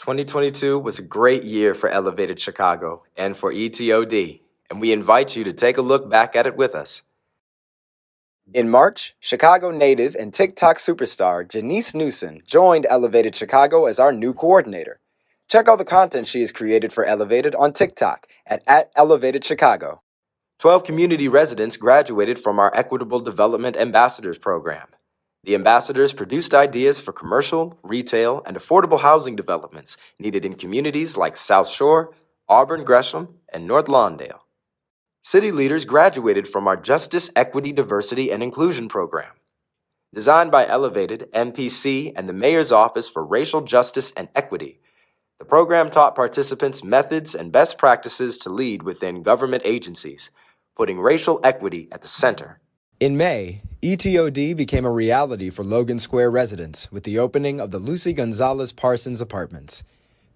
2022 was a great year for Elevated Chicago and for ETOD, and we invite you to take a look back at it with us. In March, Chicago native and TikTok superstar Janice Newsom joined Elevated Chicago as our new coordinator. Check out the content she has created for Elevated on TikTok at Elevated Chicago. 12 community residents graduated from our Equitable Development Ambassadors program. The ambassadors produced ideas for commercial, retail, and affordable housing developments needed in communities like South Shore, Auburn Gresham, and North Lawndale. City leaders graduated from our Justice, Equity, Diversity, and Inclusion program. Designed by Elevated, MPC, and the Mayor's Office for Racial Justice and Equity, the program taught participants methods and best practices to lead within government agencies, putting racial equity at the center. In May, ETOD became a reality for Logan Square residents with the opening of the Lucy Gonzalez Parsons Apartments.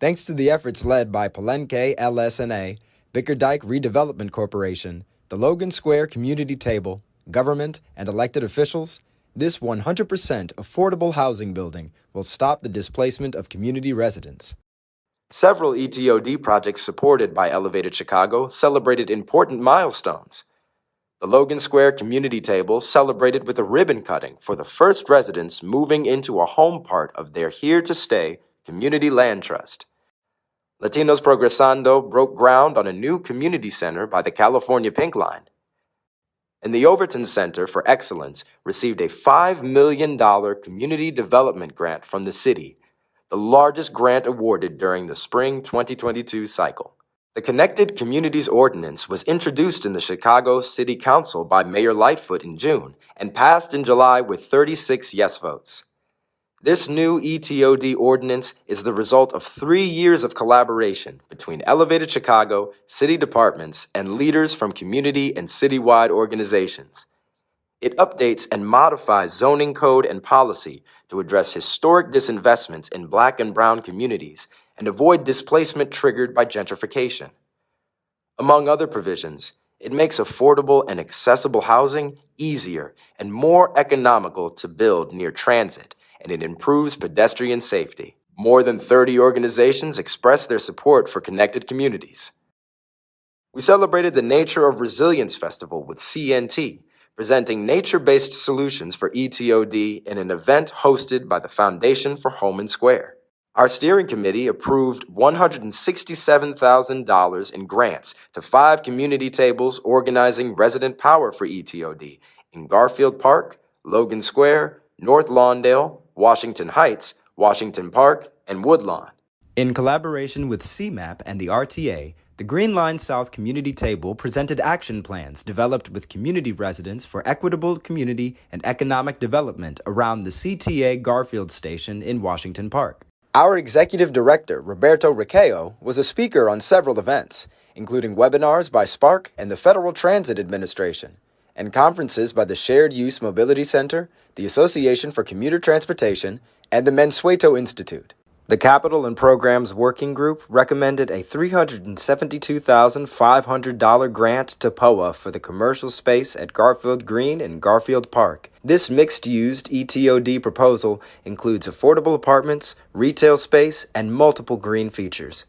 Thanks to the efforts led by Palenque LS&A, Bickerdike Redevelopment Corporation, the Logan Square Community Table, government, and elected officials, this 100% affordable housing building will stop the displacement of community residents. Several ETOD projects supported by Elevated Chicago celebrated important milestones. The Logan Square Community Table celebrated with a ribbon cutting for the first residents moving into a home part of their here-to-stay community land trust. Latinos Progresando broke ground on a new community center by the California Pink Line. And the Overton Center for Excellence received a $5 million community development grant from the city, the largest grant awarded during the spring 2022 cycle. The Connected Communities Ordinance was introduced in the Chicago City Council by Mayor Lightfoot in June and passed in July with 36 yes votes. This new ETOD ordinance is the result of 3 years of collaboration between Elevated Chicago, city departments, and leaders from community and citywide organizations. It updates and modifies zoning code and policy to address historic disinvestments in Black and Brown communities and avoid displacement triggered by gentrification. Among other provisions, it makes affordable and accessible housing easier and more economical to build near transit, and it improves pedestrian safety. More than 30 organizations expressed their support for connected communities. We celebrated the Nature of Resilience Festival with CNT, presenting nature-based solutions for ETOD in an event hosted by the Foundation for Home and Square. Our steering committee approved $167,000 in grants to 5 community tables organizing resident power for ETOD in Garfield Park, Logan Square, North Lawndale, Washington Heights, Washington Park, and Woodlawn. In collaboration with CMAP and the RTA, the Green Line South Community Table presented action plans developed with community residents for equitable community and economic development around the CTA Garfield Station in Washington Park. Our executive director, Roberto Riquello, was a speaker on several events, including webinars by Spark and the Federal Transit Administration, and conferences by the Shared Use Mobility Center, the Association for Commuter Transportation, and the Mansueto Institute. The Capital and Programs Working Group recommended a $372,500 grant to POA for the commercial space at Garfield Green and Garfield Park. This mixed-use ETOD proposal includes affordable apartments, retail space, and multiple green features.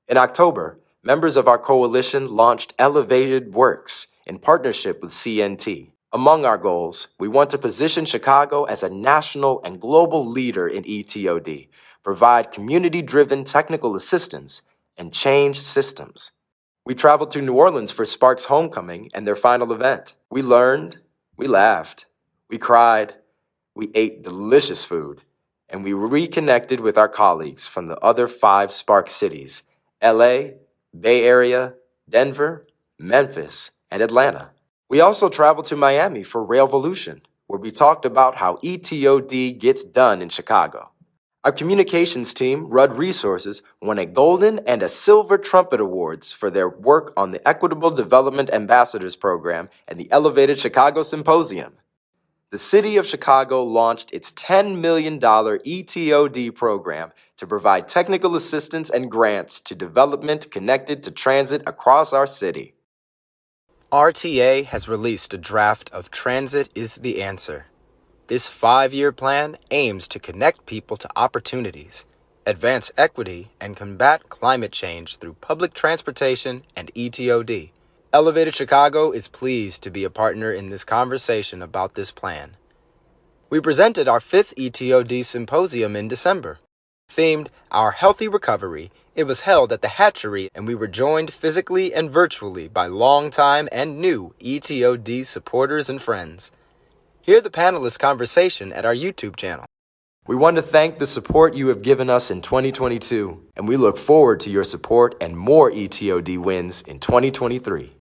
In October, members of our coalition launched Elevated Works in partnership with CNT. Among our goals, we want to position Chicago as a national and global leader in ETOD, provide community-driven technical assistance, and change systems. We traveled to New Orleans for Spark's homecoming and their final event. We learned, we laughed, we cried, we ate delicious food, and we reconnected with our colleagues from the other 5 Spark cities: LA, Bay Area, Denver, Memphis, and Atlanta. We also traveled to Miami for Railvolution, where we talked about how ETOD gets done in Chicago. Our communications team, Rudd Resources, won a Golden and a Silver Trumpet Awards for their work on the Equitable Development Ambassadors Program and the Elevated Chicago Symposium. The City of Chicago launched its $10 million ETOD program to provide technical assistance and grants to development connected to transit across our city. RTA has released a draft of Transit is the Answer. This 5-year plan aims to connect people to opportunities advance equity, and combat climate change through public transportation and ETOD. Elevated Chicago is pleased to be a partner in this conversation about this plan. We presented our 5th ETOD symposium in December. Themed Our Healthy Recovery, it was held at the Hatchery, and we were joined physically and virtually by longtime and new ETOD supporters and friends. Hear the panelists' conversation at our YouTube channel. We want to thank the support you have given us in 2022, and we look forward to your support and more ETOD wins in 2023.